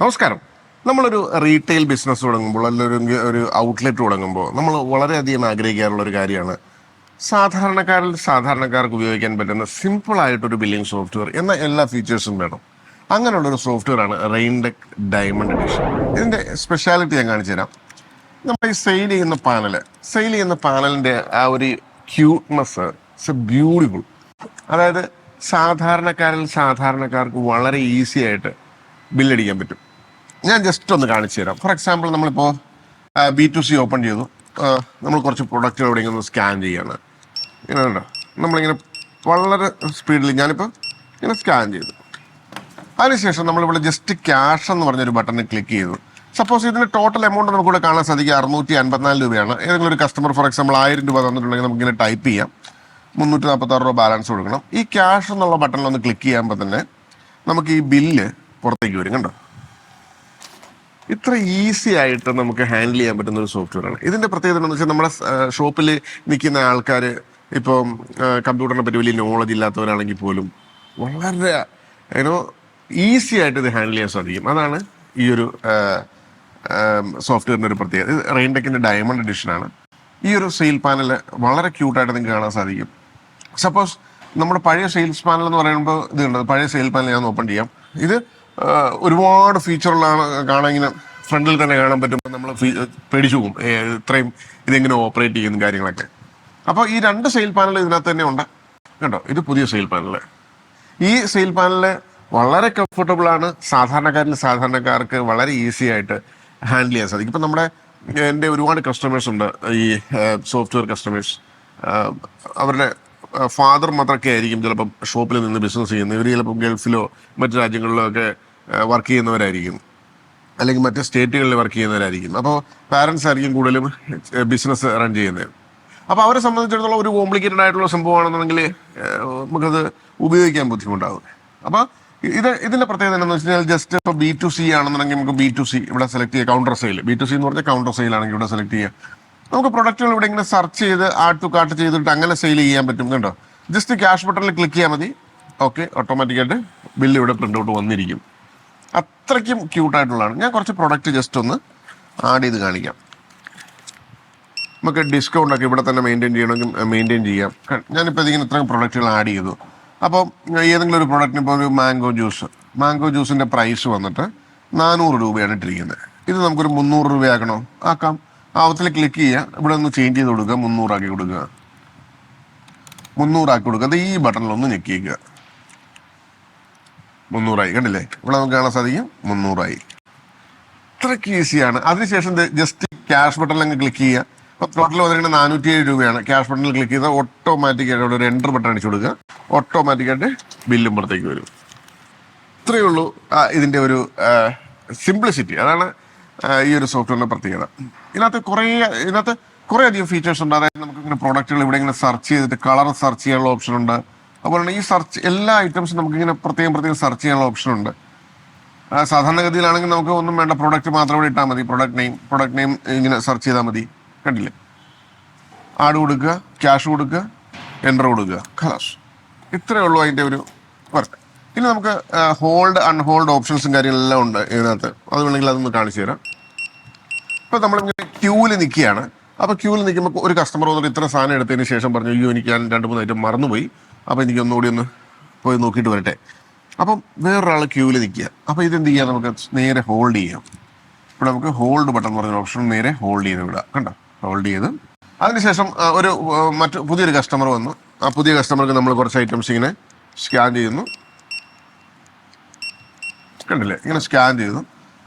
നമസ്കാരം. നമ്മളൊരു retail business തുടങ്ങുമ്പോൾ അല്ലെങ്കിൽ ഒരു ഔട്ട്ലെറ്റ് തുടങ്ങുമ്പോൾ നമ്മൾ വളരെയധികം ആഗ്രഹിക്കാറുള്ള ഒരു കാര്യമാണ് സാധാരണക്കാർക്ക് ഉപയോഗിക്കാൻ പറ്റുന്ന സിമ്പിളായിട്ടൊരു ബില്ലിംഗ് സോഫ്റ്റ്വെയർ എന്ന എല്ലാ ഫീച്ചേഴ്സും വേണം. അങ്ങനെയുള്ളൊരു സോഫ്റ്റ്വെയറാണ് റെയിൻടെക് ഡയമണ്ട് എഡിഷൻ. ഇതിൻ്റെ സ്പെഷ്യാലിറ്റി ഞാൻ കാണിച്ചു തരാം. നമ്മൾ ഈ സെയിൽ ചെയ്യുന്ന പാനലിൻ്റെ ആ ഒരു ക്യൂട്ട്നെസ് ഇറ്റ്സ് എ ബ്യൂട്ടിഫുൾ. അതായത് സാധാരണക്കാർക്ക് വളരെ ഈസി ആയിട്ട് ബില്ലടിക്കാൻ പറ്റും. ഞാൻ ജസ്റ്റ് ഒന്ന് കാണിച്ചു തരാം. ഫോർ എക്സാമ്പിൾ, നമ്മളിപ്പോൾ B2C ഓപ്പൺ ചെയ്തു. നമ്മൾ കുറച്ച് പ്രൊഡക്റ്റുകൾ ഇവിടെ ഇങ്ങനെ സ്കാൻ ചെയ്യാണ്. ഇങ്ങനെ ഉണ്ടോ, നമ്മളിങ്ങനെ വളരെ സ്പീഡിൽ ഞാനിപ്പോൾ ഇങ്ങനെ സ്കാൻ ചെയ്തു. അതിനുശേഷം നമ്മളിവിടെ ജസ്റ്റ് ക്യാഷ് എന്ന് പറഞ്ഞൊരു ബട്ടണിൽ ക്ലിക്ക് ചെയ്തു. സപ്പോസ് ഇതിൻ്റെ ടോട്ടൽ എമൗണ്ട് നമുക്കിവിടെ കാണാൻ സാധിക്കുക 654 രൂപയാണ്. ഏതെങ്കിലും ഒരു കസ്റ്റമർ ഫോർ എക്സാമ്പിൾ 1000 രൂപ തന്നിട്ടുണ്ടെങ്കിൽ നമുക്കിങ്ങനെ ടൈപ്പ് ചെയ്യാം. 346 രൂപ ബാലൻസ് കൊടുക്കണം. ഈ ക്യാഷ് എന്നുള്ള ബട്ടണിൽ ഒന്ന് ക്ലിക്ക് ചെയ്യുമ്പോൾ തന്നെ നമുക്ക് ഈ ബില്ല് പുറത്തേക്ക് വരും. കണ്ടോ, ഇത്ര ഈസി ആയിട്ട് നമുക്ക് ഹാൻഡിൽ ചെയ്യാൻ പറ്റുന്ന ഒരു സോഫ്റ്റ്വെയറാണ്. ഇതിൻ്റെ പ്രത്യേകത എന്ന് വെച്ചാൽ നമ്മുടെ ഷോപ്പിൽ നിൽക്കുന്ന ആൾക്കാർ ഇപ്പം കമ്പ്യൂട്ടറിനെ പറ്റി വലിയ നോളജ് ഇല്ലാത്തവരാണെങ്കിൽ പോലും വളരെ ഈസി ആയിട്ട് ഇത് ഹാൻഡിൽ ചെയ്യാൻ സാധിക്കും. അതാണ് ഈ ഒരു സോഫ്റ്റ്വെയറിൻ്റെ ഒരു പ്രത്യേകത. ഇത് റെയിൻടെക്കിൻ്റെ ഡയമണ്ട് എഡിഷനാണ്. ഈ ഒരു സെയിൽ പാനൽ വളരെ ക്യൂട്ടായിട്ട് നിങ്ങൾക്ക് കാണാൻ സാധിക്കും. സപ്പോസ് നമ്മുടെ പഴയ സെയിൽസ് പാനൽ എന്ന് പറയുമ്പോൾ ഇതുണ്ട്. പഴയ സെയിൽ പാനൽ ഞാൻ ഓപ്പൺ ചെയ്യാം. ഇത് ഒരുപാട് ഫീച്ചറുകളാണ്. കാണാൻ ഇങ്ങനെ ഫ്രണ്ടിൽ തന്നെ കാണാൻ പറ്റുമ്പോൾ നമ്മൾ പേടിച്ചു പോകും, ഇത്രയും ഇതെങ്ങനെ ഓപ്പറേറ്റ് ചെയ്യുന്ന കാര്യങ്ങളൊക്കെ. അപ്പോൾ ഈ 2 സെയിൽ പാനൽ ഇതിനകത്ത് തന്നെ ഉണ്ട്. കേട്ടോ, ഇത് പുതിയ സെയിൽ പാനൽ. ഈ സെയിൽ പാനൽ വളരെ കംഫർട്ടബിളാണ്. സാധാരണക്കാർക്ക് വളരെ ഈസി ആയിട്ട് ഹാൻഡിൽ ചെയ്യാൻ സാധിക്കും. ഇപ്പം എൻ്റെ ഒരുപാട് കസ്റ്റമേഴ്സ് ഉണ്ട്, ഈ സോഫ്റ്റ്വെയർ കസ്റ്റമേഴ്സ്. അവരുടെ ഫാദർ മദറൊക്കെ ആയിരിക്കും ചിലപ്പം ഷോപ്പിൽ നിന്ന് ബിസിനസ് ചെയ്യുന്നത്. ഇവർ ചിലപ്പോൾ ഗൾഫിലോ മറ്റു രാജ്യങ്ങളിലോ ഒക്കെ വർക്ക് ചെയ്യുന്നവരായിരിക്കും, അല്ലെങ്കിൽ മറ്റ് സ്റ്റേറ്റുകളിൽ വർക്ക് ചെയ്യുന്നവരായിരിക്കും. അപ്പോൾ പാരൻസ് ആയിരിക്കും കൂടുതലും ബിസിനസ് റൺ ചെയ്യുന്നത്. അപ്പോൾ അവരെ സംബന്ധിച്ചിടത്തോളം ഒരു കോംപ്ലിക്കേറ്റഡ് ആയിട്ടുള്ള സംഭവമാണെന്നുണ്ടെങ്കിൽ നമുക്കത് ഉപയോഗിക്കാൻ ബുദ്ധിമുട്ടാകും. അപ്പോൾ ഇതിൻ്റെ പ്രത്യേകത എന്താണെന്ന് വെച്ച് കഴിഞ്ഞാൽ ജസ്റ്റ് ഇപ്പോൾ B2C ആണെന്നുണ്ടെങ്കിൽ നമുക്ക് B2C ഇവിടെ സെലക്ട് ചെയ്യുക. കൗണ്ടർ സെയിൽ, B2C എന്ന് പറഞ്ഞാൽ കൗണ്ടർ സെയിൽ ആണെങ്കിൽ ഇവിടെ സെലക്ട് ചെയ്യുക. നമുക്ക് പ്രൊഡക്റ്റുകൾ ഇവിടെ ഇങ്ങനെ സെർച്ച് ചെയ്ത് ആഡ് ടു കാർട്ട് ചെയ്തിട്ട് അങ്ങനെ സെയിൽ ചെയ്യാൻ പറ്റും. കണ്ടോ, ജസ്റ്റ് ക്യാഷ് ബട്ടണിൽ ക്ലിക്ക് ചെയ്യാൽ മതി. ഓക്കെ, ഓട്ടോമാറ്റിക്കായിട്ട് ബില്ല് ഇവിടെ പ്രിൻ്റ് ഔട്ട് വന്നിരിക്കും. അത്രയ്ക്കും ക്യൂട്ടായിട്ടുള്ളതാണ്. ഞാൻ കുറച്ച് പ്രൊഡക്റ്റ് ജസ്റ്റ് ഒന്ന് ആഡ് ചെയ്ത് കാണിക്കാം. നമുക്ക് ഡിസ്കൗണ്ടൊക്കെ ഇവിടെ തന്നെ മെയിൻറ്റെയിൻ ചെയ്യണമെങ്കിൽ മെയിൻറ്റെയിൻ ചെയ്യാം. ഞാനിപ്പോൾ ഇതിങ്ങനെ ഇത്രയും പ്രൊഡക്റ്റുകൾ ആഡ് ചെയ്തു. അപ്പോൾ ഏതെങ്കിലും ഒരു പ്രൊഡക്റ്റിന് ഇപ്പോൾ ഒരു മാംഗോ ജ്യൂസിൻ്റെ പ്രൈസ് വന്നിട്ട് 400 രൂപയാണ് ഇട്ടിരിക്കുന്നത്. ഇത് നമുക്കൊരു 300 രൂപയാക്കണോ? ആക്കാം. ആവത്തിൽ ക്ലിക്ക് ചെയ്യുക, ഇവിടെ ഒന്ന് ചേഞ്ച് ചെയ്ത് കൊടുക്കുക, 300 ആക്കി കൊടുക്കുക. അത് ഈ ബട്ടണിലൊന്ന് ഞെക്കിക്കുക. 300 കണ്ടില്ലേ? ഇവിടെ നമുക്ക് കാണാൻ സാധിക്കും 300. ഇത്രയ്ക്ക് ഈസിയാണ്. അതിനുശേഷം ജസ്റ്റ് ക്യാഷ് ബട്ടണിൽ അങ്ങ് ക്ലിക്ക് ചെയ്യുക. അപ്പോൾ ടോട്ടൽ വന്നിരിക്കുന്നത് 407 രൂപയാണ്. ക്യാഷ് ബട്ടണിൽ ക്ലിക്ക് ചെയ്താൽ ഓട്ടോമാറ്റിക്കായിട്ട് ഇവിടെ ഒരു എൻ്റർ ബട്ടൺ അടിച്ചു കൊടുക്കുക. ഓട്ടോമാറ്റിക്കായിട്ട് ബില്ലും പുറത്തേക്ക് വരും. ഇത്രയേ ഉള്ളൂ ഇതിൻ്റെ ഒരു സിംപ്ലിസിറ്റി. അതാണ് ഈ ഒരു സോഫ്റ്റ്വെയറിൻ്റെ പ്രത്യേകത. ഇതിനകത്ത് കുറേ അധികം ഫീച്ചേഴ്സ് ഉണ്ട്. അതായത് നമുക്ക് ഇങ്ങനെ പ്രോഡക്റ്റുകൾ ഇവിടെ ഇങ്ങനെ സെർച്ച് ചെയ്തിട്ട് കളർ സെർച്ച് ചെയ്യാനുള്ള ഓപ്ഷൻ ഉണ്ട്. അതുപോലെ തന്നെ ഈ എല്ലാ ഐറ്റംസും നമുക്കിങ്ങനെ പ്രത്യേകം സെർച്ച് ചെയ്യാനുള്ള ഓപ്ഷൻ ഉണ്ട്. സാധാരണഗതിയിലാണെങ്കിൽ നമുക്ക് ഒന്നും വേണ്ട, പ്രൊഡക്റ്റ് മാത്രം ഇവിടെ ഇട്ടാൽ മതി. പ്രൊഡക്റ്റ് നെയിം ഇങ്ങനെ സെർച്ച് ചെയ്താൽ മതി. കണ്ടില്ലേ? ആഡ് കൊടുക്കുക, ക്യാഷ് കൊടുക്കുക, എൻ്റർ കൊടുക്കുക, ഖലാസ്. ഇത്രയേ ഉള്ളൂ അതിൻ്റെ ഒരു വർക്ക്. ഇനി നമുക്ക് ഹോൾഡ് അൺഹോൾഡ് ഓപ്ഷൻസും കാര്യങ്ങളെല്ലാം ഉണ്ട് ഇതിനകത്ത്. അത് വേണമെങ്കിൽ അതൊന്ന് കാണിച്ചു തരാം. ഇപ്പോൾ നമ്മളിങ്ങനെ ക്യൂവിൽ നിൽക്കുകയാണ്. അപ്പോൾ ക്യൂവിൽ നിൽക്കുമ്പോൾ ഒരു കസ്റ്റമർ വന്നിട്ട് ഇത്ര സാധനം എടുത്തതിന് ശേഷം പറഞ്ഞു, അയ്യോ എനിക്ക് ഞാൻ 2-3 ഐറ്റം മറന്നുപോയി, അപ്പോൾ എനിക്ക് ഒന്നുകൂടി ഒന്ന് പോയി നോക്കിയിട്ട് വരട്ടെ. അപ്പം വേറൊരാൾ ക്യൂവിൽ നിൽക്കുക. അപ്പോൾ ഇതെന്ത് ചെയ്യാം? നമുക്ക് നേരെ ഹോൾഡ് ചെയ്യാം. ഇവിടെ നമുക്ക് ഹോൾഡ് ബട്ടൺ എന്ന് പറഞ്ഞ ഓപ്ഷൻ നേരെ ഹോൾഡ് ചെയ്ത് വിടാം. കണ്ടോ, ഹോൾഡ് ചെയ്ത് അതിനുശേഷം പുതിയൊരു കസ്റ്റമർ വന്നു. ആ പുതിയ കസ്റ്റമർക്ക് നമ്മൾ കുറച്ച് ഐറ്റംസ് ഇങ്ങനെ സ്കാൻ ചെയ്യുന്നു. കണ്ടില്ലേ? ഇങ്ങനെ സ്കാൻ ചെയ്തു,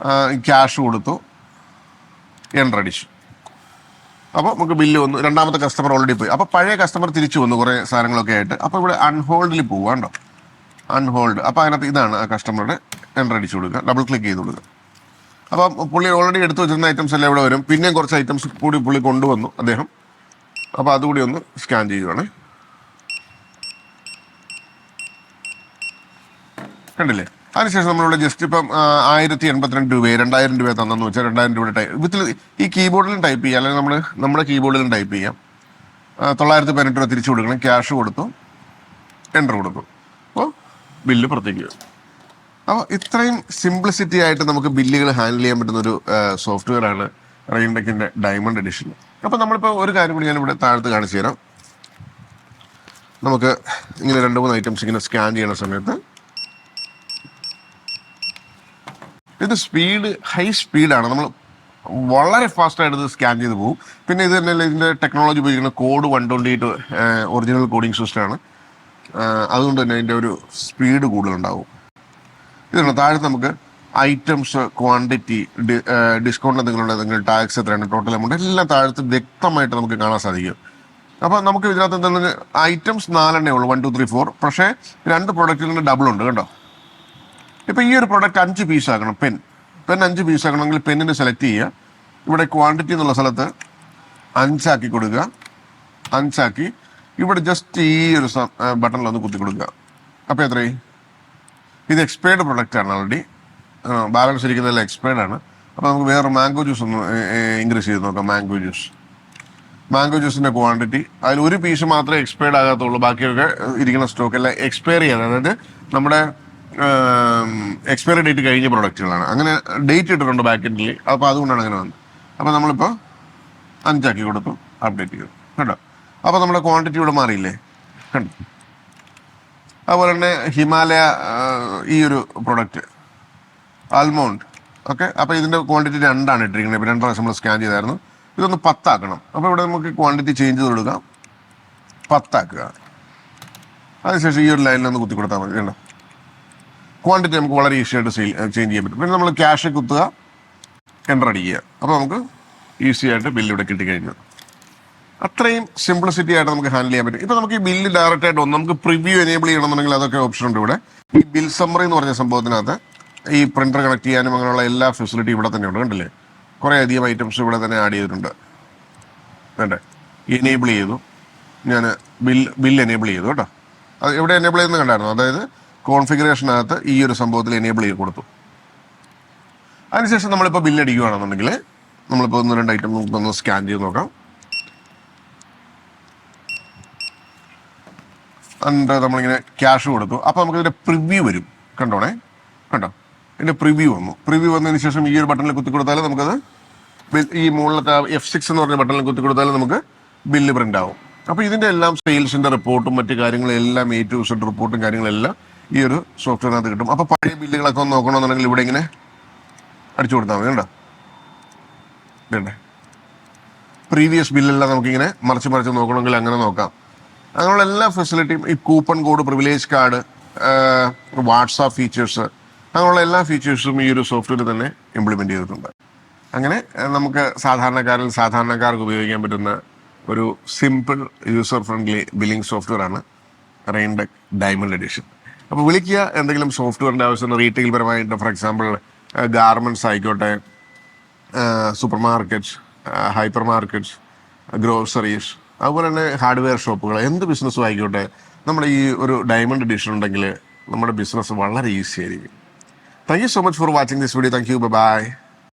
ക്യാഷ് കൊടുത്തു, എൻ്റർ അടിച്ചു. അപ്പോൾ നമുക്ക് ബില്ല് വന്നു. രണ്ടാമത്തെ കസ്റ്റമർ ഓൾറെഡി പോയി. അപ്പോൾ പഴയ കസ്റ്റമർ തിരിച്ചു വന്നു കുറേ സാധനങ്ങളൊക്കെ ആയിട്ട്. അപ്പോൾ ഇവിടെ അൺഹോൾഡിൽ പോവുക. കണ്ടോ, അൺഹോൾഡ്. അപ്പോൾ അതിനകത്ത് ഇതാണ് ആ കസ്റ്റമറുടെ. എൻ്റർ അടിച്ചു കൊടുക്കുക, ഡബിൾ ക്ലിക്ക് ചെയ്ത് കൊടുക്കുക. അപ്പം പുള്ളി ഓൾറെഡി എടുത്തു വെച്ചിരുന്ന ഐറ്റംസ് എല്ലാം ഇവിടെ വരും. പിന്നെയും കുറച്ച് ഐറ്റംസ് കൂടി പുള്ളി കൊണ്ടുവന്നു അദ്ദേഹം. അപ്പോൾ അതുകൂടി ഒന്ന് സ്കാൻ ചെയ്യുവാണ്. കണ്ടില്ലേ? അതിനുശേഷം നമ്മളിവിടെ ജസ്റ്റ് ഇപ്പം 1082 രൂപയെ 2000 രൂപ തന്നെന്ന് വെച്ചാൽ 2000 രൂപയുടെ വിത്തിൽ ഈ കീബോർഡിലും ടൈപ്പ് ചെയ്യാം, അല്ലെങ്കിൽ നമ്മുടെ കീബോർഡിലും ടൈപ്പ് ചെയ്യാം. 918 രൂപ തിരിച്ചു കൊടുക്കണം. ക്യാഷ് കൊടുത്തു, എൻ്റർ കൊടുത്തു. അപ്പോൾ ബില്ല് പുറത്തേക്ക് വരും. അപ്പോൾ ഇത്രയും സിംപ്ലിസിറ്റി ആയിട്ട് നമുക്ക് ബില്ലുകൾ ഹാൻഡിൽ ചെയ്യാൻ പറ്റുന്ന ഒരു സോഫ്റ്റ്വെയർ ആണ് റെയിൻടെക്കിൻ്റെ ഡയമണ്ട് എഡിഷൻ. അപ്പോൾ നമ്മളിപ്പോൾ ഒരു കാര്യം കൂടി ഞാനിവിടെ താഴത്ത് കാണിച്ചു തരാം. നമുക്ക് ഇങ്ങനെ 2-3 ഐറ്റംസ് ഇങ്ങനെ സ്കാൻ ചെയ്യുന്ന സമയത്ത് ഇത് ഹൈ സ്പീഡാണ്. നമ്മൾ വളരെ ഫാസ്റ്റായിട്ട് ഇത് സ്കാൻ ചെയ്ത് പോകും. പിന്നെ ഇത് തന്നെ ഇതിൻ്റെ ടെക്നോളജി ഉപയോഗിക്കുന്ന കോഡ് 128 ഒറിജിനൽ കോഡിംഗ് സിസ്റ്റമാണ്. അതുകൊണ്ട് തന്നെ അതിൻ്റെ ഒരു സ്പീഡ് കൂടുതലുണ്ടാവും. ഇതാണ് താഴത്ത് നമുക്ക് ഐറ്റംസ്, ക്വാണ്ടിറ്റി, ഡിസ്കൗണ്ട് എന്തെങ്കിലും ഉണ്ടെങ്കിൽ ടാക്സ് എത്രയാണ്, ടോട്ടൽ എമൗണ്ട് എല്ലാം താഴത്ത് വ്യക്തമായിട്ട് നമുക്ക് കാണാൻ സാധിക്കും. അപ്പോൾ നമുക്ക് ഇതിനകത്ത് എന്താണ് ഐറ്റംസ് 4 ഉള്ളൂ, 1 2 3 4. പക്ഷേ 2 പ്രൊഡക്റ്റിന് ഡബിൾ ഉണ്ട് കേട്ടോ. ഇപ്പോൾ ഈ ഒരു പ്രൊഡക്റ്റ് 5 പീസ് ആക്കണം. പെൻ 5 പീസ് ആക്കണമെങ്കിൽ പെന്നിന് സെലക്ട് ചെയ്യുക. ഇവിടെ ക്വാണ്ടിറ്റി എന്നുള്ള സ്ഥലത്ത് 5 ആക്കി കൊടുക്കുക. 5 ആക്കി ഇവിടെ ജസ്റ്റ് ഈ ഒരു ബട്ടണിലൊന്ന് കുത്തി കൊടുക്കുക. അപ്പോൾ എത്രയായി? ഇത് എക്സ്പയർഡ് പ്രൊഡക്റ്റ് ആണ് ഓൾറെഡി. ബാലൻസ് ഇരിക്കുന്നതെല്ലാം എക്സ്പയർഡ് ആണ്. അപ്പോൾ നമുക്ക് വേറെ മാംഗോ ജ്യൂസ് ഒന്ന് ഇൻക്രീസ് ചെയ്ത് നോക്കാം. മാംഗോ ജ്യൂസിൻ്റെ ക്വാണ്ടിറ്റി അതിൽ 1 പീസ് മാത്രമേ എക്സ്പയർഡ് ആകാത്തുള്ളൂ. ബാക്കിയൊക്കെ ഇരിക്കുന്ന സ്റ്റോക്ക് എല്ലാം എക്സ്പയർ ചെയ്യാതെ, അതായത് നമ്മുടെ എക്സ്പയറി ഡേറ്റ് കഴിഞ്ഞ പ്രൊഡക്റ്റുകളാണ്. അങ്ങനെ ഡേറ്റ് ഇട്ടിട്ടുണ്ട് ബാക്കെൻഡിൽ. അപ്പോൾ അതുകൊണ്ടാണ് അങ്ങനെ വന്നത്. അപ്പോൾ നമ്മളിപ്പോൾ 5 ആക്കി കൊടുത്തു, അപ്ഡേറ്റ് ചെയ്തു കേട്ടോ. അപ്പോൾ നമ്മുടെ ക്വാണ്ടിറ്റി ഇവിടെ മാറിയില്ലേ കണ്ടു. അതുപോലെ തന്നെ ഹിമാലയ ഈ ഒരു പ്രൊഡക്റ്റ് ആൽമോണ്ട്, ഓക്കെ. അപ്പോൾ ഇതിൻ്റെ ക്വാണ്ടിറ്റി 2 ഇട്ടിരിക്കുന്നത്. ഇപ്പോൾ 2 പ്രാവശ്യം നമ്മൾ സ്കാൻ ചെയ്തായിരുന്നു. ഇതൊന്ന് 10 ആക്കണം. അപ്പോൾ ഇവിടെ നമുക്ക് ക്വാണ്ടിറ്റി ചേഞ്ച് ചെയ്ത് കൊടുക്കാം, 10 ആക്കുക. അതിനുശേഷം ഈ ഒരു ലൈനിലൊന്ന് കുത്തി കൊടുത്താൽ മതി കേട്ടോ. ക്വാണ്ടിറ്റി നമുക്ക് വളരെ ഈസി ആയിട്ട് ചേഞ്ച് ചെയ്യാൻ പറ്റും. പിന്നെ നമ്മൾ ക്യാഷ് കുത്തുക, എൻ്റർ അടിക്കുക. അപ്പോൾ നമുക്ക് ഈസി ആയിട്ട് ബില്ല് ഇവിടെ കിട്ടിക്കഴിഞ്ഞു. അത്രയും സിംപ്ലിസിറ്റി ആയിട്ട് നമുക്ക് ഹാൻഡിൽ ചെയ്യാൻ പറ്റും. ഇപ്പോൾ നമുക്ക് ഈ ബില്ല് ഡയറക്റ്റ് ആയിട്ട് നമുക്ക് പ്രിവ്യൂ എനേബിൾ ചെയ്യണമെന്നുണ്ടെങ്കിൽ അതൊക്കെ ഓപ്ഷൻ ഉണ്ട് ഇവിടെ. ഈ ബിൽ സമ്മറി എന്ന് പറഞ്ഞ സംഭവത്തിനകത്ത് ഈ പ്രിന്റർ കണക്ട് ചെയ്യാനും അങ്ങനെയുള്ള എല്ലാ ഫെസിലിറ്റി ഇവിടെ തന്നെ ഉണ്ട്. കണ്ടില്ലേ, കുറേ അധികം ഐറ്റംസ് ഇവിടെ തന്നെ ആഡ് ചെയ്തിട്ടുണ്ട്. വേണ്ടേ, എനേബിൾ ചെയ്തു. ഞാൻ ബിൽ എനേബിൾ ചെയ്തു കേട്ടോ. അത് എവിടെ എനേബിൾ ചെയ്യുന്നത് കണ്ടായിരുന്നു. അതായത് കോൺഫിഗറേഷനകത്ത് ഈ ഒരു സംഭവത്തിൽ എനേബിൾ ചെയ്ത് കൊടുത്തു. അതിനുശേഷം നമ്മളിപ്പോൾ ബില്ല് അടിക്കുകയാണെന്നുണ്ടെങ്കിൽ നമ്മളിപ്പോൾ 1-2 ഐറ്റം നമുക്കൊന്ന് സ്കാൻ ചെയ്ത് നോക്കാം. എന്നിട്ട് നമ്മളിങ്ങനെ ക്യാഷ് കൊടുത്തു. അപ്പോൾ നമുക്കിതിൻ്റെ പ്രിവ്യൂ വരും. കണ്ടോ, ഇതിൻ്റെ പ്രിവ്യൂ വന്നതിന് ശേഷം ഈ ഒരു ബട്ടണിൽ കുത്തി കൊടുത്താൽ നമുക്കത് ഈ മുകളിലത്തെ F6 എന്ന് പറഞ്ഞ ബട്ടണിൽ കുത്തി കൊടുത്താൽ നമുക്ക് ബില്ല് പ്രിൻ്റ് ആവും. അപ്പോൾ ഇതിൻ്റെ എല്ലാം സെയിൽസിൻ്റെ റിപ്പോർട്ടും മറ്റു കാര്യങ്ങളെല്ലാം A to Z റിപ്പോർട്ടും കാര്യങ്ങളെല്ലാം ഈ ഒരു സോഫ്റ്റ്വെയറിനകത്ത് കിട്ടും. അപ്പോൾ പഴയ ബില്ലുകളൊക്കെ ഒന്ന് നോക്കണമെന്നുണ്ടെങ്കിൽ ഇവിടെ ഇങ്ങനെ അടിച്ചു കൊടുത്താൽ മതി. വേണ്ടേ, പ്രീവിയസ് ബില്ലെല്ലാം നമുക്കിങ്ങനെ മറിച്ച് നോക്കണമെങ്കിൽ അങ്ങനെ നോക്കാം. അങ്ങനെയുള്ള എല്ലാ ഫെസിലിറ്റിയും, ഈ coupon code, privilege card, WhatsApp features, അങ്ങനെയുള്ള എല്ലാ ഫീച്ചേഴ്സും ഈ ഒരു സോഫ്റ്റ്വെയർ തന്നെ ഇംപ്ലിമെൻ്റ് ചെയ്തിട്ടുണ്ട്. അങ്ങനെ നമുക്ക് സാധാരണക്കാർക്ക് ഉപയോഗിക്കാൻ പറ്റുന്ന ഒരു simple user friendly billing software ആണ് റെയിൻടെക് ഡയമണ്ട് എഡിഷൻ. അപ്പോൾ വിളിക്കുക, എന്തെങ്കിലും സോഫ്റ്റ്വെയറിൻ്റെ ആവശ്യം റീറ്റെയിൽ പരമായിട്ട്, ഫോർ എക്സാമ്പിൾ ഗാർമെൻറ്റ്സ് ആയിക്കോട്ടെ, super markets, hyper markets, groceries, അതുപോലെ തന്നെ ഹാർഡ്വെയർ ഷോപ്പുകൾ, എന്ത് ബിസിനസ്സും ആയിക്കോട്ടെ, നമ്മുടെ ഈ ഒരു ഡയമണ്ട് എഡിഷൻ ഉണ്ടെങ്കിൽ നമ്മുടെ ബിസിനസ് വളരെ ഈസി ആയിരിക്കും. Thank you so much for watching this video. Thank you, by.